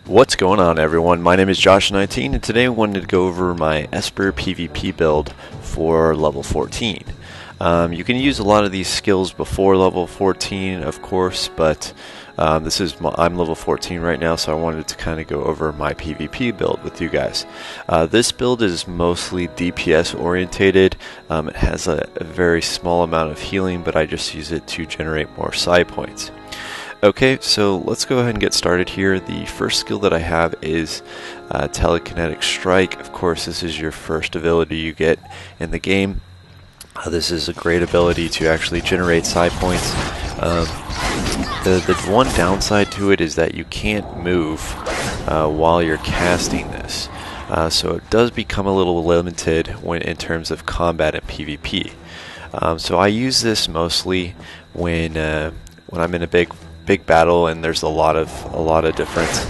What's going on, everyone? My name is Josh19, and today I wanted to go over my Esper PvP build for level 14. You can use a lot of these skills before level 14, of course, but I'm level 14 right now, so I wanted to kind of go over my PvP build with you guys. This build is mostly DPS orientated. It has a very small amount of healing, but I just use it to generate more psi points. Okay, so let's go ahead and get started here. The first skill that I have is Telekinetic Strike. Of course, this is your first ability you get in the game. This is a great ability to actually generate psi points. The one downside to it is that you can't move while you're casting this. So it does become a little limited in terms of combat and PvP. So I use this mostly when I'm in a big battle and there's a lot of different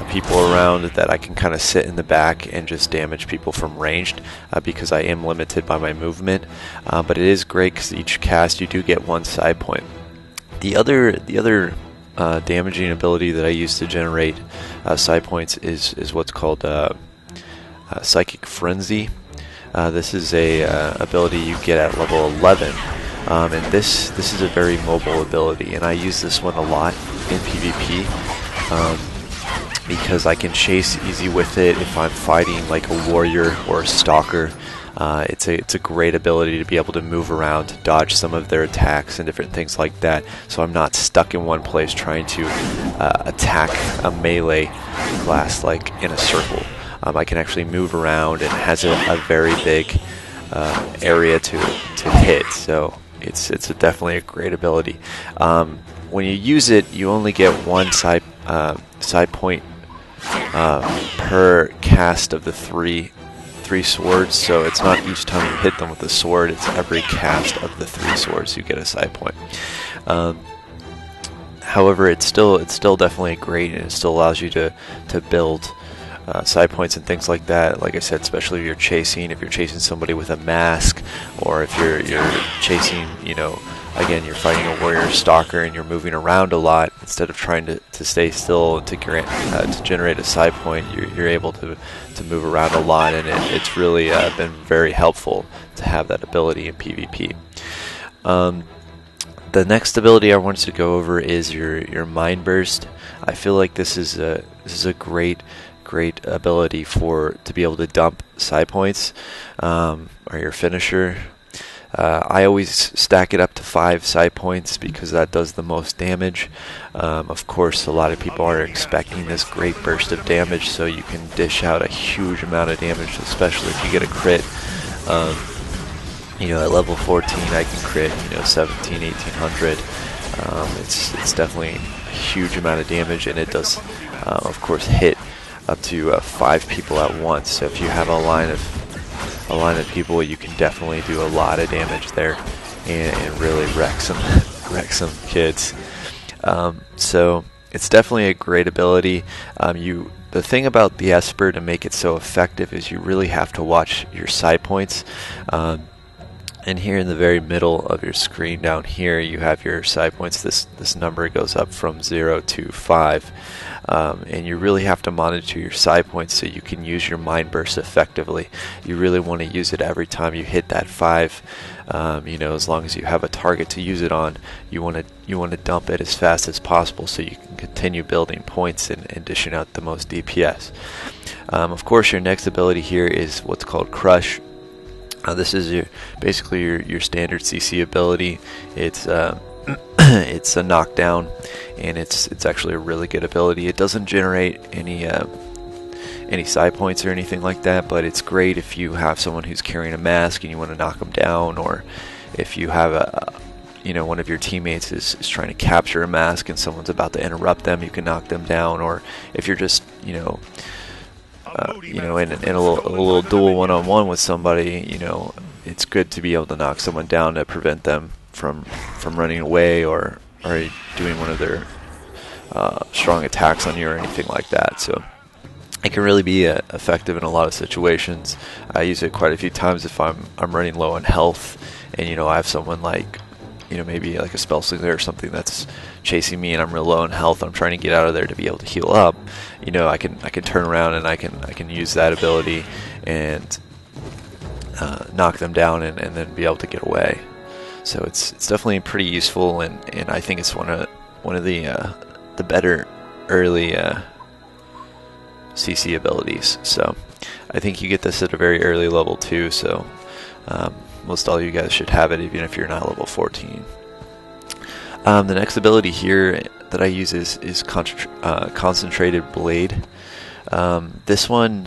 people around, that I can kind of sit in the back and just damage people from ranged because I am limited by my movement. But it is great because each cast you do get one psi point. The other damaging ability that I use to generate psi points is what's called Psychic Frenzy. This is a ability you get at level 11. And this is a very mobile ability, and I use this one a lot in PvP because I can chase easy with it if I'm fighting like a warrior or a stalker. It's a great ability to be able to move around, dodge some of their attacks and different things like that, so I'm not stuck in one place trying to attack a melee class like in a circle. I can actually move around, and it has a very big area to hit, so it's definitely a great ability. When you use it, you only get one psi point per cast of the three swords, so it's not each time you hit them with the sword, it's every cast of the 3 swords you get a psi point. However, it's still definitely great, and it still allows you to build psi points and things like that. Like I said, especially if you're chasing somebody with a mask, or if you're chasing, again, you're fighting a warrior stalker and you're moving around a lot, instead of trying to stay still to generate a psi point, you're able to move around a lot, and it's really been very helpful to have that ability in PvP. The next ability I wanted to go over is your Mind Burst. I feel like this is a great ability to be able to dump psi points, or your finisher. I always stack it up to 5 psi points because that does the most damage. Of course, a lot of people are expecting this great burst of damage, so you can dish out a huge amount of damage, especially if you get a crit. At level 14 I can crit 17, 1800. It's definitely a huge amount of damage, and it does of course hit up to 5 people at once. So if you have a line of people, you can definitely do a lot of damage there and really wreck some kids. So it's definitely a great ability. The thing about the Esper to make it so effective is you really have to watch your psi points. And here in the very middle of your screen down here, you have your psi points. This number goes up from 0 to 5. And you really have to monitor your psi points so you can use your Mind Burst effectively. You really want to use it every time you hit that 5. As long as you have a target to use it on, you want to dump it as fast as possible so you can continue building points and dishing out the most DPS. Of course, your next ability here is what's called Crush. This is basically your standard CC ability. It's it's a knockdown, and it's actually a really good ability. It doesn't generate any psi points or anything like that, but it's great if you have someone who's carrying a mask and you want to knock them down, or if you have one of your teammates is trying to capture a mask and someone's about to interrupt them, you can knock them down. Or if you're just in a little duel one-on-one with somebody, it's good to be able to knock someone down to prevent them from running away or doing one of their strong attacks on you or anything like that. So it can really be effective in a lot of situations. I use it quite a few times if I'm running low on health, and I have someone like you know, maybe like a spell slinger or something that's chasing me and I'm real low on health, I'm trying to get out of there to be able to heal up, you know, I can turn around and I can use that ability and knock them down and then be able to get away. So it's definitely pretty useful, and I think it's one of the better early CC abilities. So I think you get this at a very early level too, so most all you guys should have it even if you're not level 14. The next ability here that I use is Concentrated Blade. This one,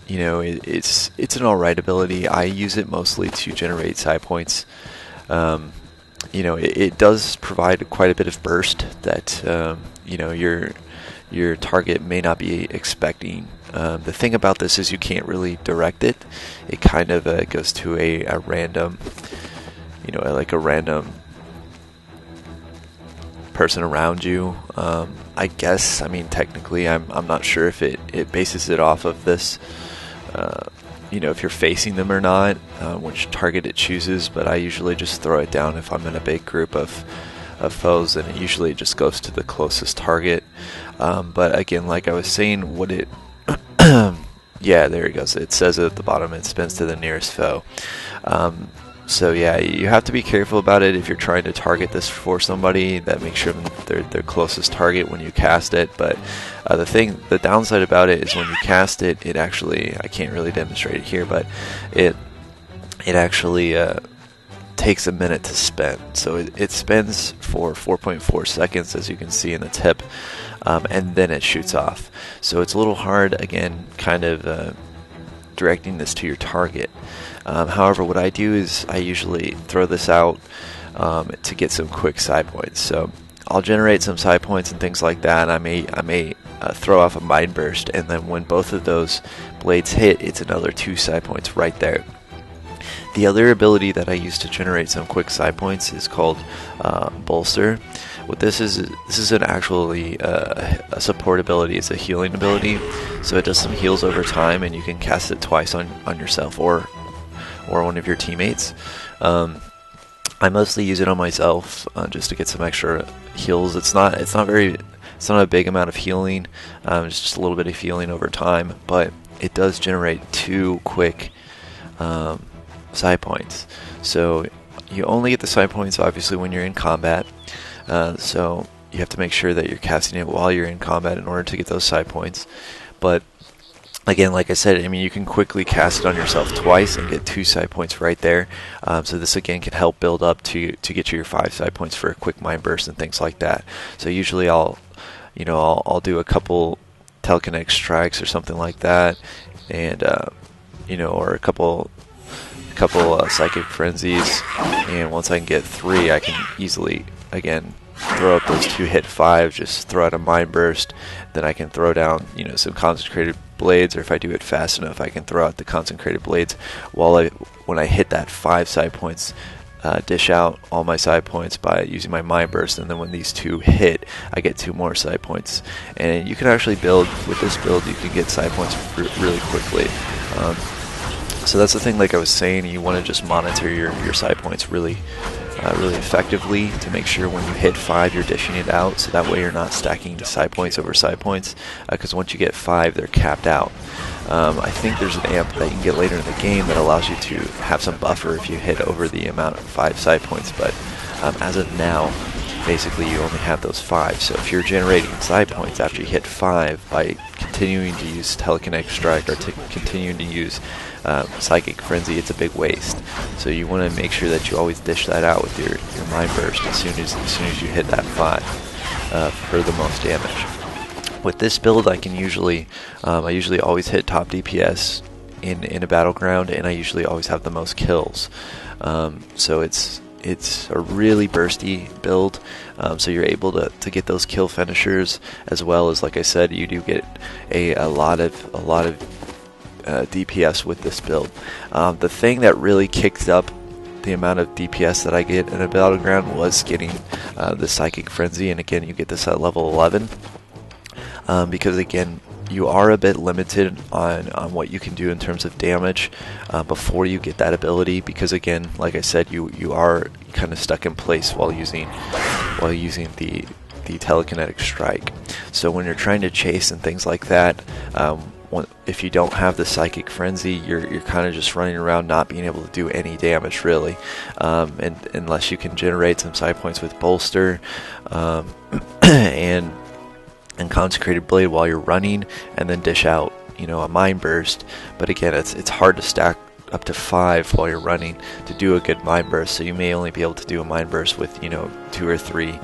you know, it's an alright ability. I use it mostly to generate psi points. You know, it does provide quite a bit of burst that you know, your target may not be expecting. The thing about this is you can't really direct it. It kind of goes to a random, you know, like a random person around you. I guess, I mean, technically, I'm not sure if it bases it off of this, you know, if you're facing them or not, which target it chooses, but I usually just throw it down if I'm in a big group of foes, and it usually just goes to the closest target. But again, like I was saying, what it yeah, there it goes. It says at the bottom it spins to the nearest foe. So yeah, you have to be careful about it if you're trying to target this for somebody, that makes sure they're their closest target when you cast it. But the downside about it is when you cast it, it actually, I can't really demonstrate it here, but it actually takes a minute to spin. So it spins for 4.4 seconds, as you can see in the tip, and then it shoots off. So it's a little hard, again, kind of directing this to your target. However, what I do is I usually throw this out to get some quick psi points. So I'll generate some psi points and things like that. I may throw off a mind burst, and then when both of those blades hit, it's another 2 psi points right there. The other ability that I use to generate some quick psi points is called Bolster. What this is an actually a support ability. It's a healing ability, so it does some heals over time, and you can cast it twice on yourself or one of your teammates. I mostly use it on myself just to get some extra heals. It's not a big amount of healing. It's just a little bit of healing over time, but it does generate 2 quick psi points. So you only get the psi points obviously when you're in combat. So you have to make sure that you're casting it while you're in combat in order to get those psi points. But again, like I said, I mean, you can quickly cast it on yourself twice and get 2 psi points right there. So this again can help build up to get to your 5 psi points for a quick mind burst and things like that. So usually I'll do a couple telekinetic strikes or something like that, and you know, or a couple psychic frenzies, and once I can get 3, I can easily again throw up those 2 hit 5, just throw out a mind burst, then I can throw down, you know, some concentrated blades, or if I do it fast enough, I can throw out the concentrated blades when I hit that 5 psi points, dish out all my psi points by using my mind burst, and then when these 2 hit, I get 2 more psi points. And you can actually build with this build, you can get psi points really quickly. So that's the thing, like I was saying, you want to just monitor your psi points really effectively to make sure when you hit 5 you're dishing it out, so that way you're not stacking psi points over psi points, because once you get 5 they're capped out. I think there's an amp that you can get later in the game that allows you to have some buffer if you hit over the amount of 5 psi points, but as of now, basically you only have those 5. So if you're generating psi points after you hit 5 by continuing to use telekinetic strike or continuing to use psychic frenzy, it's a big waste. So you want to make sure that you always dish that out with your mind burst as soon as you hit that 5 for the most damage. With this build, I usually always hit top DPS in a battleground, and I usually always have the most kills. So it's a really bursty build, so you're able to get those kill finishers, as well as, like I said, you do get a lot of DPS with this build. The thing that really kicked up the amount of DPS that I get in a battleground was getting the psychic frenzy, and again you get this at level 11, because again you are a bit limited on what you can do in terms of damage before you get that ability, because again, like I said, you are kind of stuck in place while using the telekinetic strike. So when you're trying to chase and things like that, if you don't have the psychic frenzy, you're kind of just running around not being able to do any damage really, and unless you can generate some side points with Bolster and Consecrated Blade while you're running, and then dish out, you know, a Mind Burst. But again, it's hard to stack up to 5 while you're running to do a good Mind Burst, so you may only be able to do a Mind Burst with, you know, 2 or 3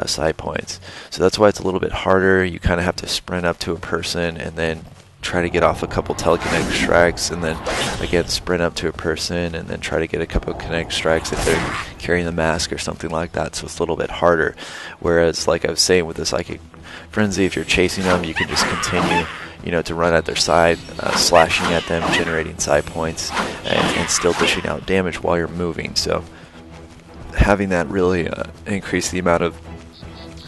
side points. So that's why it's a little bit harder. You kind of have to sprint up to a person and then try to get off a couple telekinetic strikes, and then again sprint up to a person and then try to get a couple of kinetic strikes if they're carrying the mask or something like that. So it's a little bit harder. Whereas, like I was saying, with the Psychic Frenzy, if you're chasing them, you can just continue, you know, to run at their side, slashing at them, generating side points, and still dishing out damage while you're moving. So having that really increased the amount of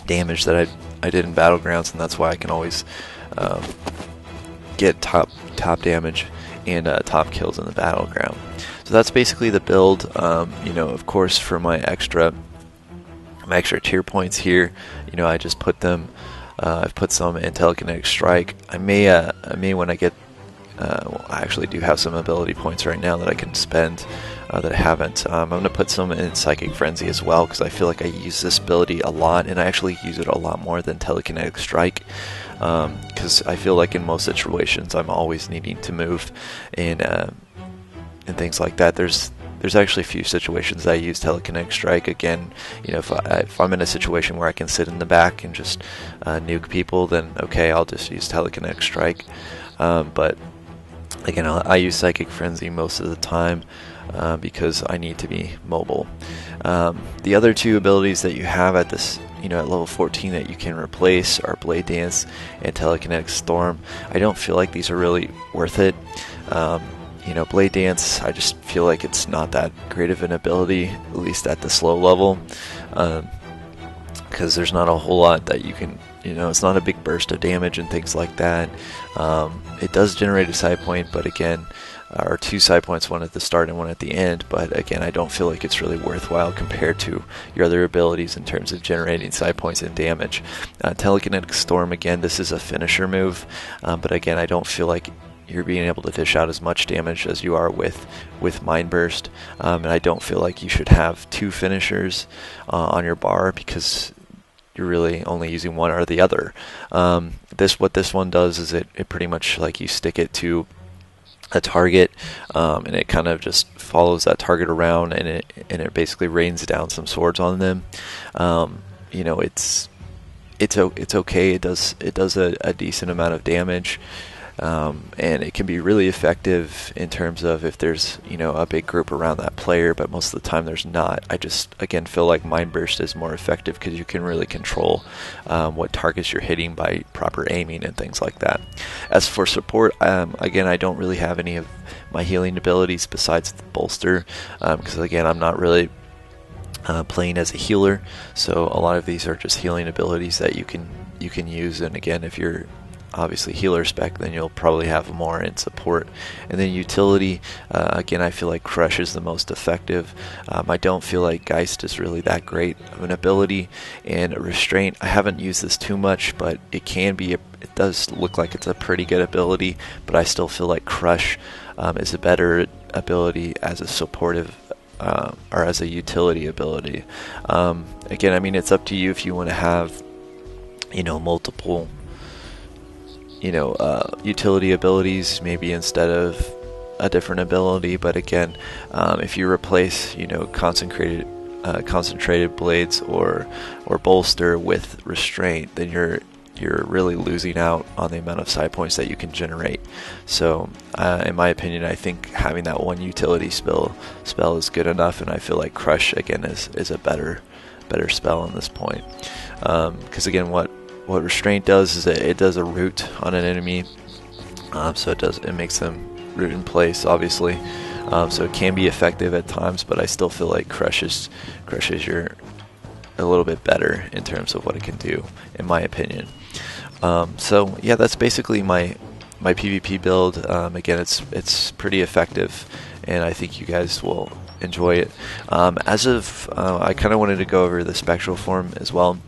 damage that I did in Battlegrounds, and that's why I can always get top damage and top kills in the Battleground. So that's basically the build. You know, of course, for my extra tier points here, you know, I just put them. I've put some in Telekinetic Strike. I may when I get. Well, I actually do have some ability points right now that I can spend that I haven't. I'm going to put some in Psychic Frenzy as well, because I feel like I use this ability a lot, and I actually use it a lot more than Telekinetic Strike, because I feel like in most situations I'm always needing to move and things like that. There's actually a few situations that I use Telekinetic Strike. Again, you know, if I'm in a situation where I can sit in the back and just nuke people, then okay, I'll just use Telekinetic Strike. But again, I use Psychic Frenzy most of the time because I need to be mobile. The other 2 abilities that you have at this, you know, at level 14 that you can replace are Blade Dance and Telekinetic Storm. I don't feel like these are really worth it. You know, Blade Dance, I just feel like it's not that great of an ability, at least at the slow level, because there's not a whole lot that you can, you know, it's not a big burst of damage and things like that. It does generate a side point, but again, or 2 side points, one at the start and one at the end, but again, I don't feel like it's really worthwhile compared to your other abilities in terms of generating side points and damage. Telekinetic Storm, again, this is a finisher move, but again, I don't feel like you're being able to dish out as much damage as you are with Mind Burst, and I don't feel like you should have 2 finishers on your bar, because you're really only using one or the other. What this one does is it pretty much, like, you stick it to a target, and it kind of just follows that target around, and it basically rains down some swords on them. You know, it's okay. It does a decent amount of damage. And it can be really effective in terms of if there's, you know, a big group around that player, but most of the time there's not. I just, again, feel like Mind Burst is more effective because you can really control what targets you're hitting by proper aiming and things like that. As for support, again, I don't really have any of my healing abilities besides the Bolster, because again, I'm not really playing as a healer, so a lot of these are just healing abilities that you can use. And again, if you're obviously healer spec, then you'll probably have more in support. And then utility, again, I feel like Crush is the most effective. I don't feel like Geist is really that great of an ability. And Restraint, I haven't used this too much, but it can be, it does look like it's a pretty good ability, but I still feel like Crush is a better ability as a supportive or as a utility ability. Again, I mean, it's up to you if you want to have, you know, multiple, you know, utility abilities maybe instead of a different ability. But again, if you replace, you know, concentrated blades or bolster with restraint, then you're really losing out on the amount of side points that you can generate. So in my opinion, I think having that one utility spell is good enough, and I feel like Crush again is a better spell on this point, because again, what Restraint does is it does a root on an enemy, so it makes them root in place, obviously, so it can be effective at times, but I still feel like Crush is a little bit better in terms of what it can do, in my opinion. So yeah, that's basically my PvP build. Again, it's pretty effective, and I think you guys will enjoy it. I kind of wanted to go over the Spectral Form as well.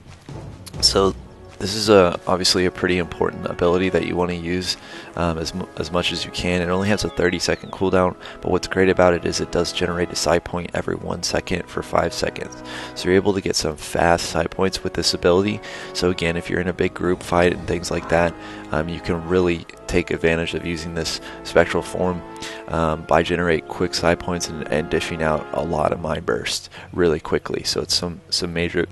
So this is obviously a pretty important ability that you want to use as much as you can. It only has a 30-second cooldown, but what's great about it is it does generate a psi point every 1 second for 5 seconds. So you're able to get some fast psi points with this ability. So again, if you're in a big group fight and things like that, you can really take advantage of using this Spectral Form by generate quick psi points and dishing out a lot of mind burst really quickly. So it's some major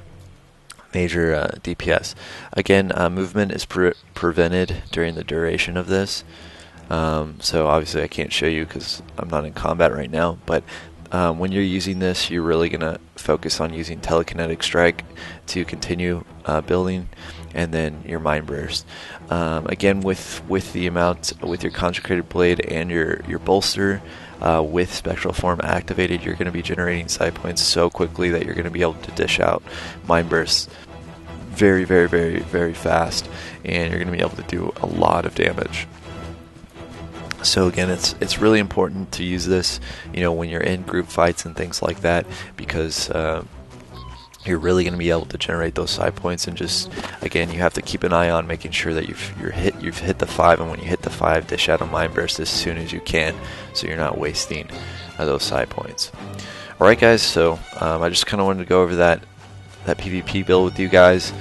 DPS. Again, movement is prevented during the duration of this. So obviously I can't show you because I'm not in combat right now, but when you're using this, you're really going to focus on using telekinetic strike to continue building, and then your mind burst. Again, with your consecrated blade and your bolster, with Spectral Form activated, you're going to be generating psi points so quickly that you're going to be able to dish out mind bursts very, very, very, very fast, and you're going to be able to do a lot of damage. So again, it's really important to use this, when you're in group fights and things like that, because you're really going to be able to generate those psi points. And just again, you have to keep an eye on making sure that you've hit the 5, and when you hit the 5, dish out a mind burst as soon as you can, so you're not wasting those psi points. All right, guys. So I just kind of wanted to go over that PvP build with you guys,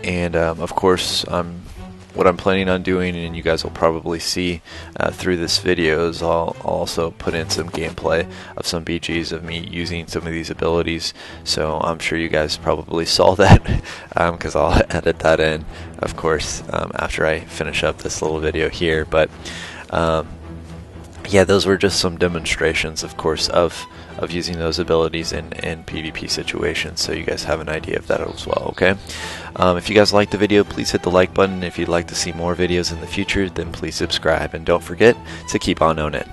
and of course, what I'm planning on doing, and you guys will probably see through this video, is I'll also put in some gameplay of some BGs of me using some of these abilities. So I'm sure you guys probably saw that, because I'll edit that in, of course, after I finish up this little video here. But yeah, those were just some demonstrations, of course, of using those abilities in PvP situations, so you guys have an idea of that as well, okay? If you guys liked the video, please hit the like button. If you'd like to see more videos in the future, then please subscribe, and don't forget to keep on owning it.